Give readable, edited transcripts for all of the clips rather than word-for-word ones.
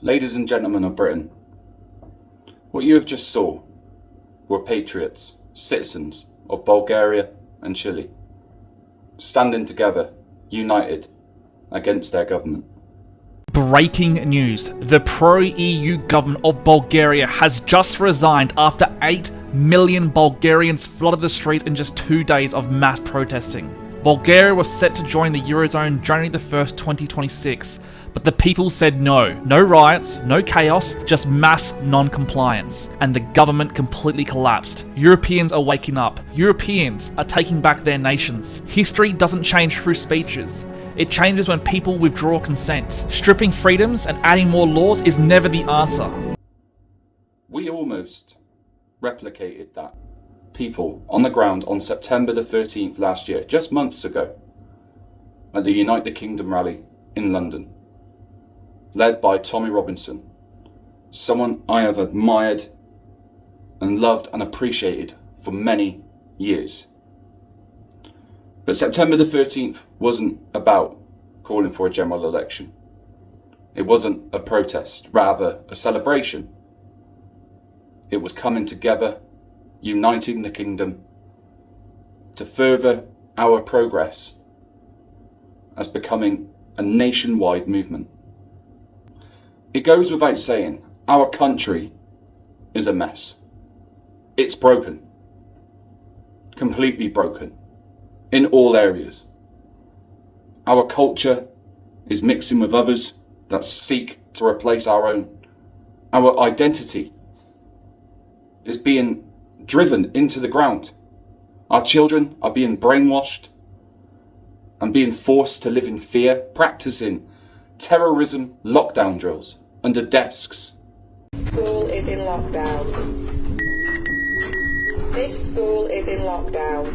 Ladies and gentlemen of Britain, what you have just saw were patriots, citizens of Bulgaria and Chile, standing together, united, against their government. Breaking news. The pro-EU government of Bulgaria has just resigned after 8 million Bulgarians flooded the streets in just 2 days of mass protesting. Bulgaria was set to join the Eurozone January the 1st, 2026, but the people said no. No riots, no chaos, just mass non-compliance. And the government completely collapsed. Europeans are waking up. Europeans are taking back their nations. History doesn't change through speeches. It changes when people withdraw consent. Stripping freedoms and adding more laws is never the answer. We almost replicated that. People on the ground on September the 13th last year, just months ago, at the Unite the Kingdom rally in London, led by Tommy Robinson, someone I have admired and loved and appreciated for many years. But September the 13th wasn't about calling for a general election. It wasn't a protest, rather a celebration. It was coming together, uniting the kingdom to further our progress as becoming a nationwide movement. It goes without saying, our country is a mess. It's broken. Completely broken. In all areas. Our culture is mixing with others that seek to replace our own. Our identity is being driven into the ground. Our children are being brainwashed and being forced to live in fear, practicing terrorism lockdown drills under desks. School is in lockdown. This school is in lockdown.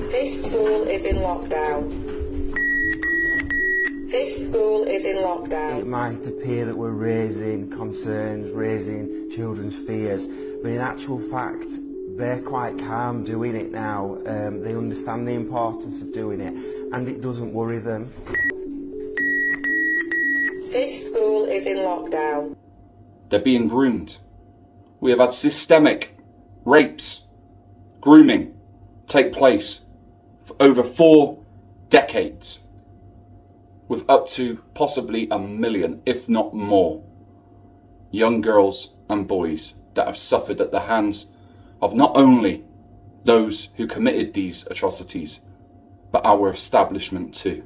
This school is in lockdown. This school is in lockdown. It might appear that we're raising concerns, raising children's fears, but in actual fact, they're quite calm doing it now. They understand the importance of doing it, and it doesn't worry them. This school is in lockdown. They're being groomed. We have had systemic rapes, grooming take place for over 4 decades, with up to possibly 1 million, if not more, young girls and boys that have suffered at the hands of not only those who committed these atrocities, but our establishment too.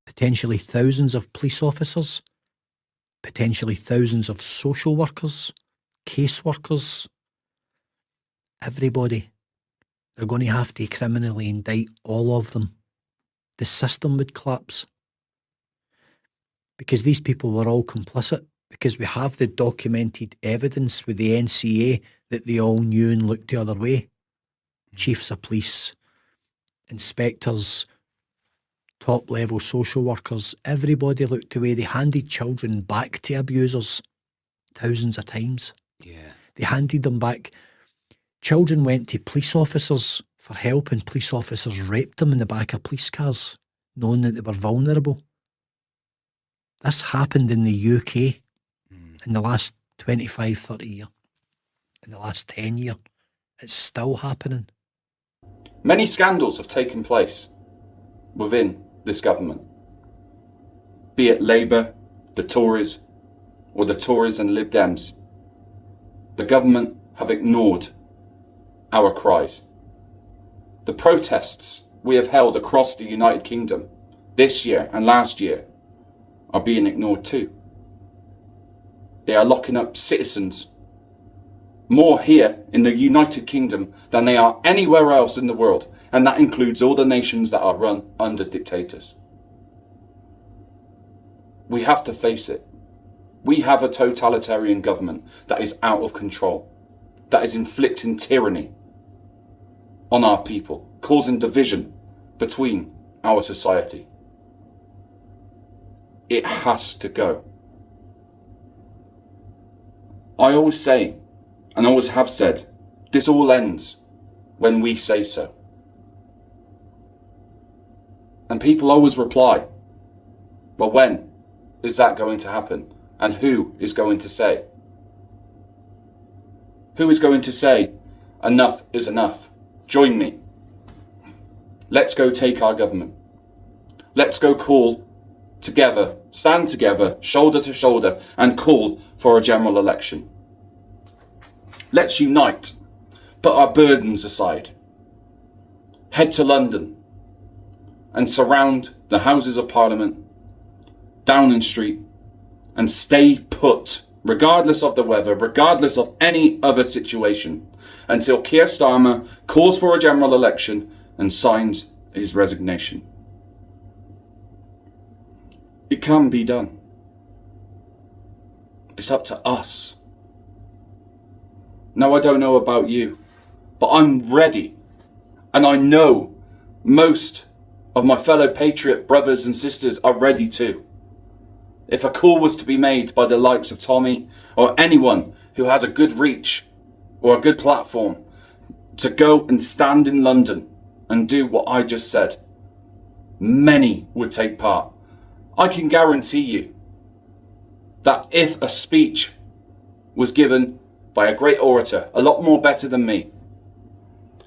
Potentially thousands of police officers, potentially thousands of social workers, caseworkers, everybody. They're going to have to criminally indict all of them. The system would collapse. Because these people were all complicit. Because we have the documented evidence with the NCA that they all knew and looked the other way. Chiefs of police, inspectors, top level social workers, everybody looked away. They handed children back to abusers thousands of times. Yeah. They handed them back. Children went to police officers for help and police officers raped them in the back of police cars, knowing that they were vulnerable. This happened in the UK in the last 25, 30 years. In the last 10 years. It's still happening. Many scandals have taken place within this government, be it Labour, the Tories, or the Tories and Lib Dems. The government have ignored our cries. The protests we have held across the United Kingdom this year and last year are being ignored too. They are locking up citizens more here in the United Kingdom than they are anywhere else in the world, and that includes all the nations that are run under dictators. We have to face it. We have a totalitarian government that is out of control, that is inflicting tyranny on our people, causing division between our society. It has to go. I always say, and always have said, this all ends when we say so. And people always reply, well, when? is that going to happen? And who is going to say? Who is going to say, enough is enough? Join me. Let's go take our government. Let's go call together, stand together, shoulder to shoulder, and call for a general election. Let's unite, put our burdens aside, head to London and surround the Houses of Parliament, Downing Street, and stay put, regardless of the weather, regardless of any other situation, until Keir Starmer calls for a general election and signs his resignation. It can be done. It's up to us. Now, I don't know about you, but I'm ready. And I know most of my fellow patriot brothers and sisters are ready too. If a call was to be made by the likes of Tommy or anyone who has a good reach or a good platform to go and stand in London and do what I just said, many would take part. I can guarantee you that if a speech was given by a great orator, a lot more better than me,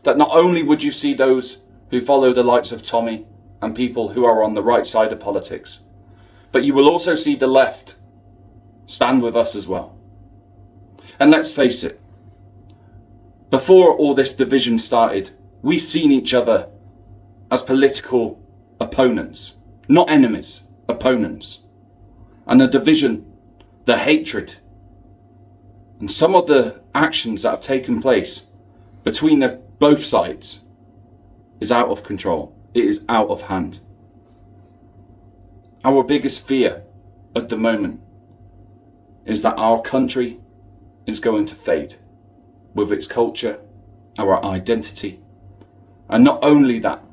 that not only would you see those who follow the likes of Tommy and people who are on the right side of politics, but you will also see the left stand with us as well. And let's face it, before all this division started, we seen each other as political opponents, not enemies, opponents. And the division, the hatred, and some of the actions that have taken place between both sides is out of control. It is out of hand. Our biggest fear at the moment is that our country is going to fade with its culture, our identity, and not only that,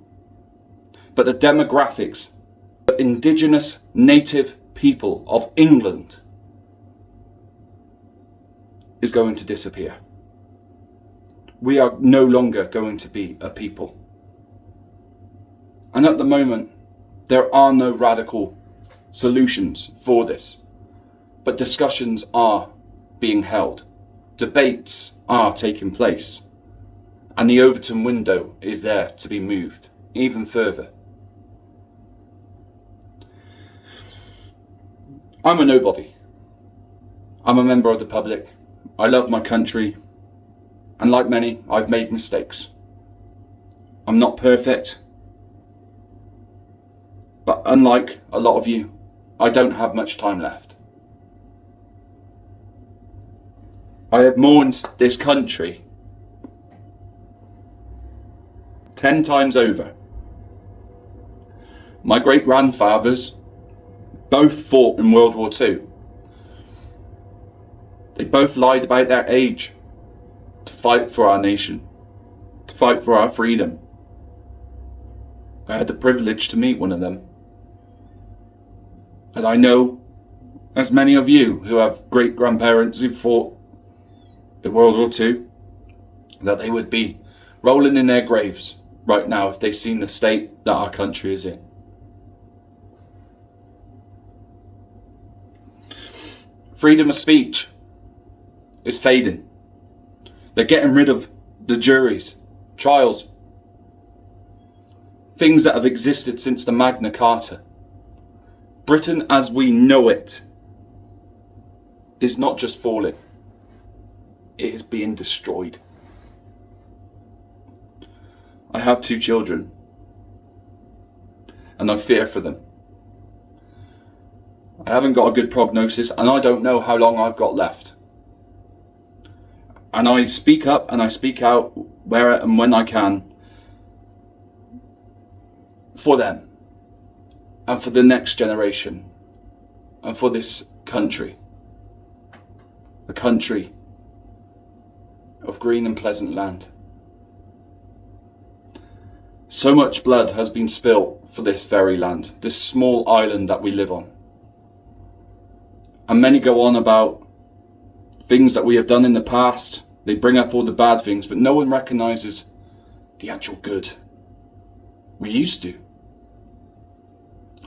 but the demographics, the indigenous native people of England is going to disappear. We are no longer going to be a people. And at the moment, there are no radical solutions for this, but discussions are being held, debates are taking place, and the Overton window is there to be moved even further. I'm a nobody. I'm a member of the public. I love my country, and like many, I've made mistakes. I'm not perfect, but unlike a lot of you, I don't have much time left. I have mourned this country 10 times over. My great-grandfathers both fought in World War II. They both lied about their age to fight for our nation, to fight for our freedom. I had the privilege to meet one of them. And I know, as many of you who have great-grandparents who fought in World War II, that they would be rolling in their graves right now if they've seen the state that our country is in. Freedom of speech is fading. They're getting rid of the juries, trials, things that have existed since the Magna Carta. Britain as we know it is not just falling, it is being destroyed. I have 2 children, and I fear for them. I haven't got a good prognosis, and I don't know how long I've got left. And I speak up and I speak out where and when I can for them, and for the next generation, and for this country. A country of green and pleasant land. So much blood has been spilt for this very land, this small island that we live on. And many go on about things that we have done in the past. They bring up all the bad things, but no one recognises the actual good. We used to.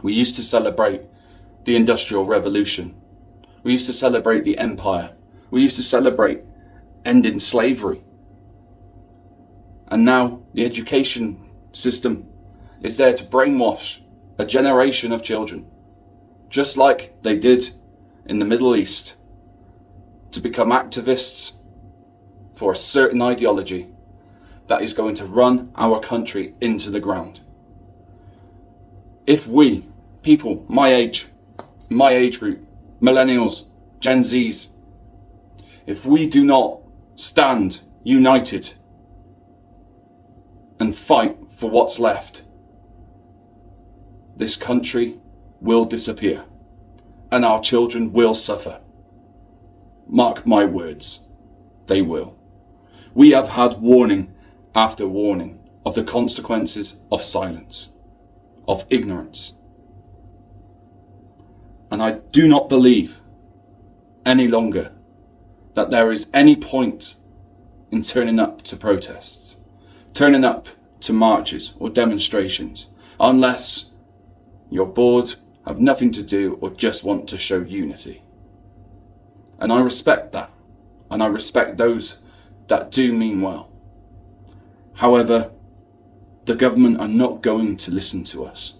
We used to celebrate the Industrial Revolution. We used to celebrate the empire. We used to celebrate ending slavery. And now the education system is there to brainwash a generation of children, just like they did in the Middle East, to become activists for a certain ideology that is going to run our country into the ground. If we, people my age group, millennials, Gen Zs, if we do not stand united and fight for what's left, this country will disappear and our children will suffer. Mark my words, they will. We have had warning after warning of the consequences of silence, of ignorance. And I do not believe any longer that there is any point in turning up to protests, turning up to marches or demonstrations, unless you're bored, have nothing to do, or just want to show unity. And I respect that, and I respect those that do mean well. However, the government are not going to listen to us.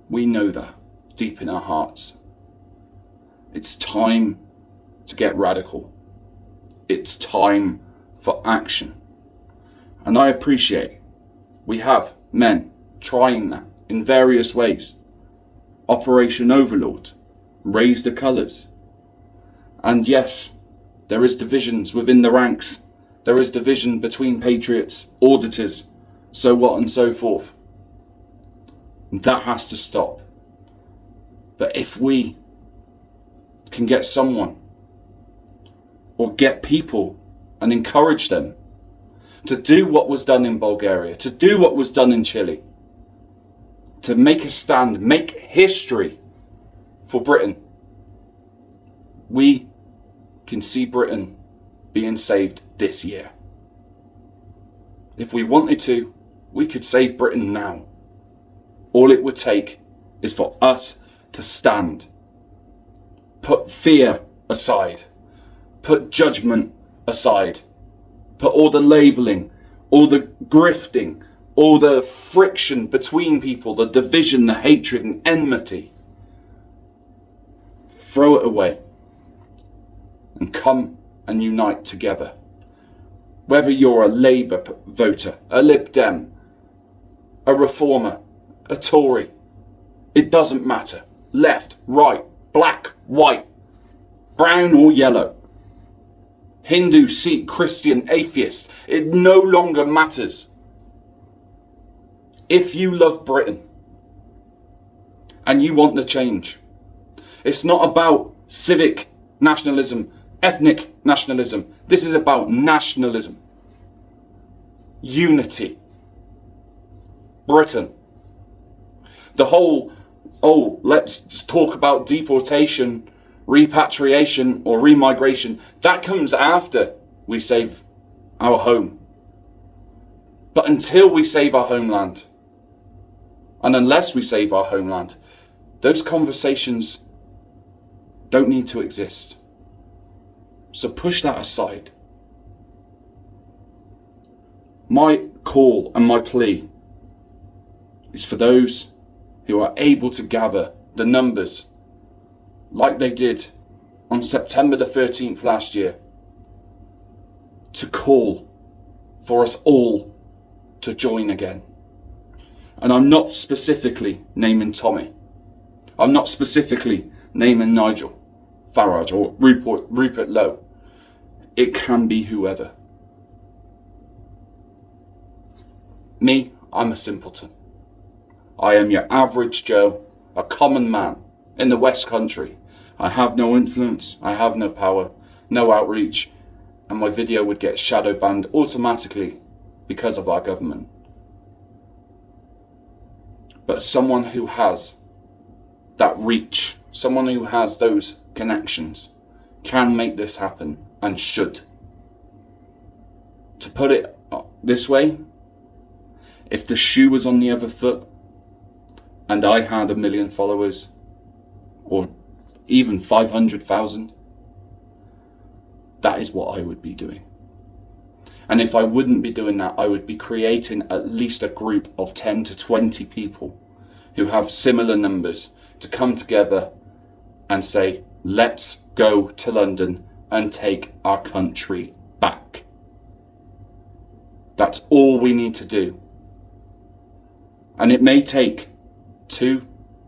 We know that deep in our hearts. It's time to get radical. It's time for action. And I appreciate we have men trying that in various ways. Operation Overlord, Raise the Colours. And yes, there is divisions within the ranks. There is division between patriots, auditors, so what and so forth. And that has to stop. But if we can get someone or get people and encourage them to do what was done in Bulgaria, to do what was done in Chile, to make a stand, make history for Britain, we can see Britain being saved this year. If we wanted to, we could save Britain now. All it would take is for us to stand. Put fear aside. Put judgment aside. Put all the labelling, all the grifting, all the friction between people, the division, the hatred and enmity. Throw it away and come and unite together. Whether you're a Labour voter, a Lib Dem, a Reformer, a Tory, it doesn't matter. Left, right, black, white, brown or yellow, Hindu, Sikh, Christian, atheist, it no longer matters. If you love Britain and you want the change, it's not about civic nationalism, ethnic nationalism. This is about nationalism. Unity. Britain. The whole, let's just talk about deportation, repatriation or remigration, that comes after we save our home. But until we save our homeland, and unless we save our homeland, those conversations don't need to exist. So push that aside. My call and my plea is for those who are able to gather the numbers like they did on September the 13th last year, to call for us all to join again. And I'm not specifically naming Tommy. I'm not specifically naming Nigel Farage or Rupert Lowe. It can be whoever. Me, I'm a simpleton. I am your average Joe, a common man in the West Country. I have no influence, I have no power, no outreach, and my video would get shadow banned automatically because of our government. But someone who has that reach, someone who has those connections, can make this happen and should. To put it this way, if the shoe was on the other foot and I had 1 million followers, even 500,000, that is what I would be doing. And if I wouldn't be doing that, I would be creating at least a group of 10 to 20 people who have similar numbers to come together and say, let's go to London and take our country back. That's all we need to do. And it may take 2,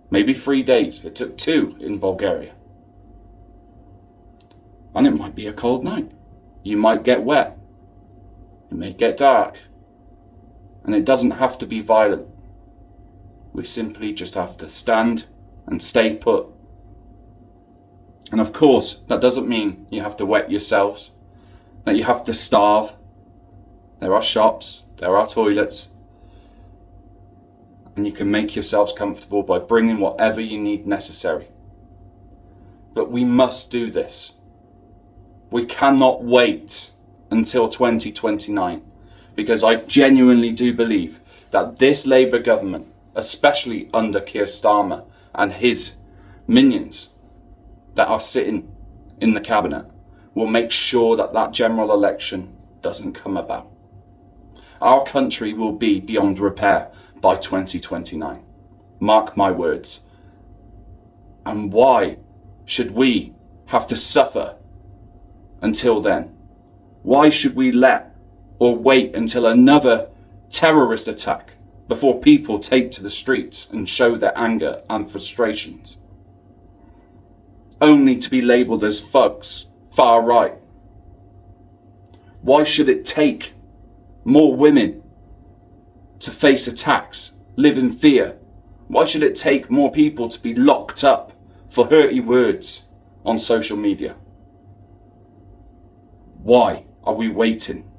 maybe 3 days. It took 2 in Bulgaria. And it might be a cold night. You might get wet. It may get dark. And it doesn't have to be violent. We simply just have to stand and stay put. And of course, that doesn't mean you have to wet yourselves, that you have to starve. There are shops, there are toilets, and you can make yourselves comfortable by bringing whatever you need necessary. But we must do this. We cannot wait until 2029, because I genuinely do believe that this Labour government, especially under Keir Starmer and his minions that are sitting in the cabinet, will make sure that that general election doesn't come about. Our country will be beyond repair by 2029. Mark my words. And why should we have to suffer until then? Why should we let or wait until another terrorist attack before people take to the streets and show their anger and frustrations, only to be labelled as thugs, far right? Why should it take more women to face attacks, live in fear? Why should it take more people to be locked up for hurty words on social media? Why are we waiting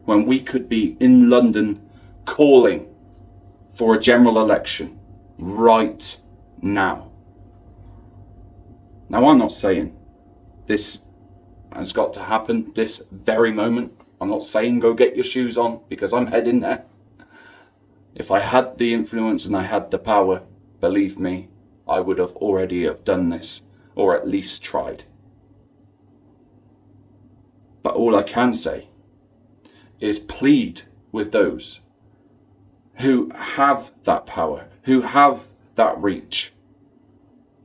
when we could be in London calling for a general election right now? Now, I'm not saying this has got to happen this very moment. I'm not saying go get your shoes on, because I'm heading there. If I had the influence and I had the power, believe me, I would have already have done this, or at least tried. But all I can say is plead with those who have that power, who have that reach,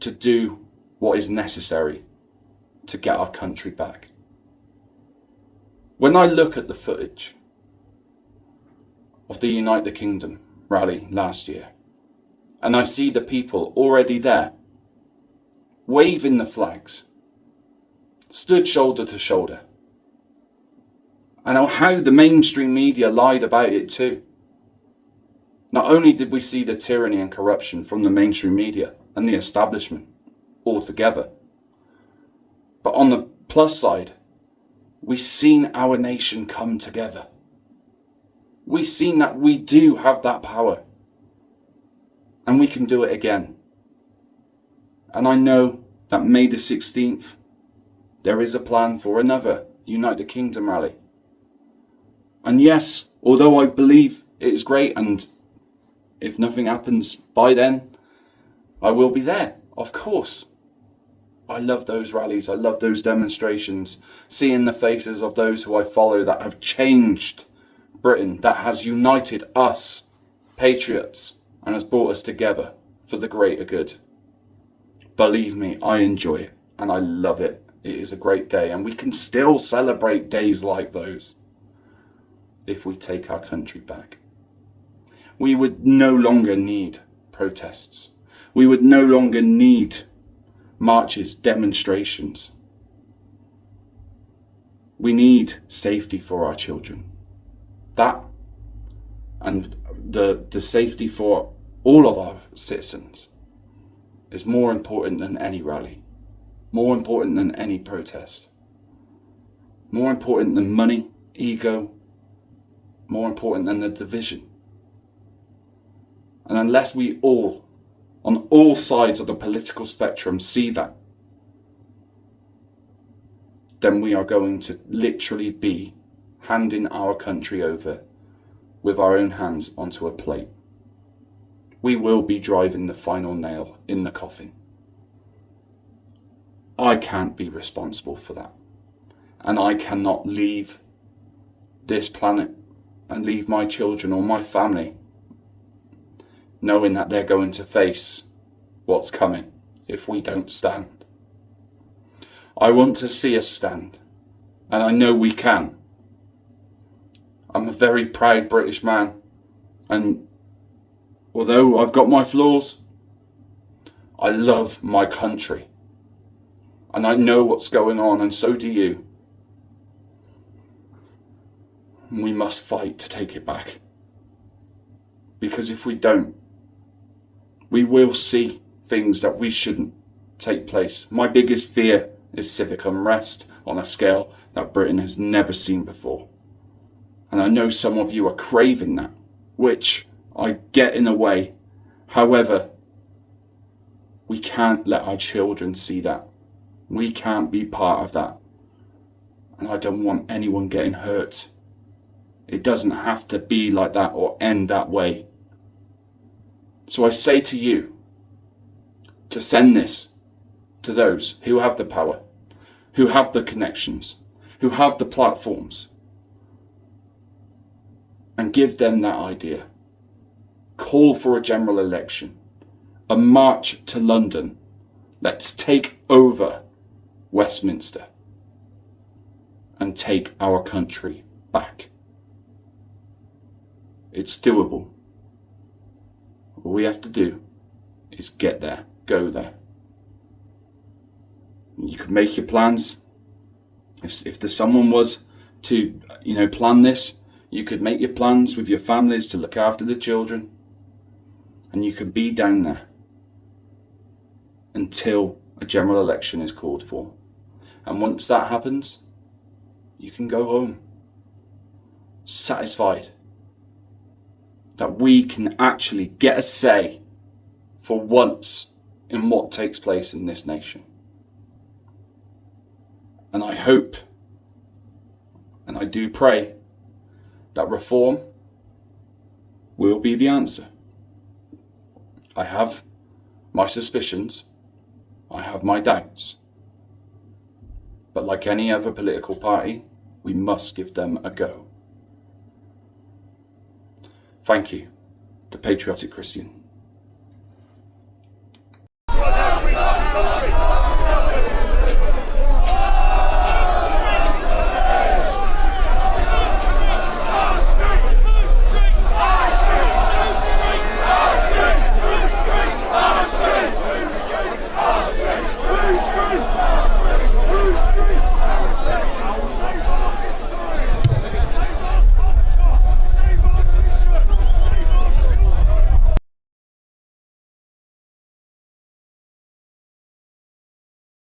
to do what is necessary to get our country back. When I look at the footage of the Unite the Kingdom rally last year, and I see the people already there, waving the flags, stood shoulder to shoulder, and how the mainstream media lied about it too. Not only did we see the tyranny and corruption from the mainstream media and the establishment altogether, but on the plus side, we've seen our nation come together. We've seen that we do have that power, and we can do it again. And I know that May the 16th, there is a plan for another Unite the Kingdom rally. And yes, although I believe it is great, and if nothing happens by then, I will be there, of course. I love those rallies, I love those demonstrations, seeing the faces of those who I follow that have changed Britain, that has united us, patriots, and has brought us together for the greater good. Believe me, I enjoy it, and I love it. It is a great day, and we can still celebrate days like those if we take our country back. We would no longer need protests. We would no longer need marches, demonstrations. We need safety for our children. That and the safety for all of our citizens is more important than any rally, more important than any protest, more important than money, ego, more important than the division. And unless we all, on all sides of the political spectrum, see that, then we are going to literally be handing our country over with our own hands onto a plate. We will be driving the final nail in the coffin. I can't be responsible for that. And I cannot leave this planet and leave my children or my family knowing that they're going to face what's coming if we don't stand. I want to see us stand, and I know we can. I'm a very proud British man, and although I've got my flaws, I love my country. And I know what's going on, and so do you. We must fight to take it back. Because if we don't, we will see things that we shouldn't take place. My biggest fear is civic unrest on a scale that Britain has never seen before. And I know some of you are craving that, which I get in a way. However, we can't let our children see that. We can't be part of that. And I don't want anyone getting hurt. It doesn't have to be like that or end that way. So I say to you, to send this to those who have the power, who have the connections, who have the platforms, and give them that idea. Call for a general election, a march to London. Let's take over Westminster and take our country back. It's doable. All we have to do is get there, go there. You could make your plans. If someone was to, plan this, you could make your plans with your families to look after the children, and you can be down there until a general election is called for. And once that happens, you can go home satisfied that we can actually get a say for once in what takes place in this nation. And I hope, and I do pray, that reform will be the answer. I have my suspicions, I have my doubts. But like any other political party, we must give them a go. Thank you, The Patriotic Christian.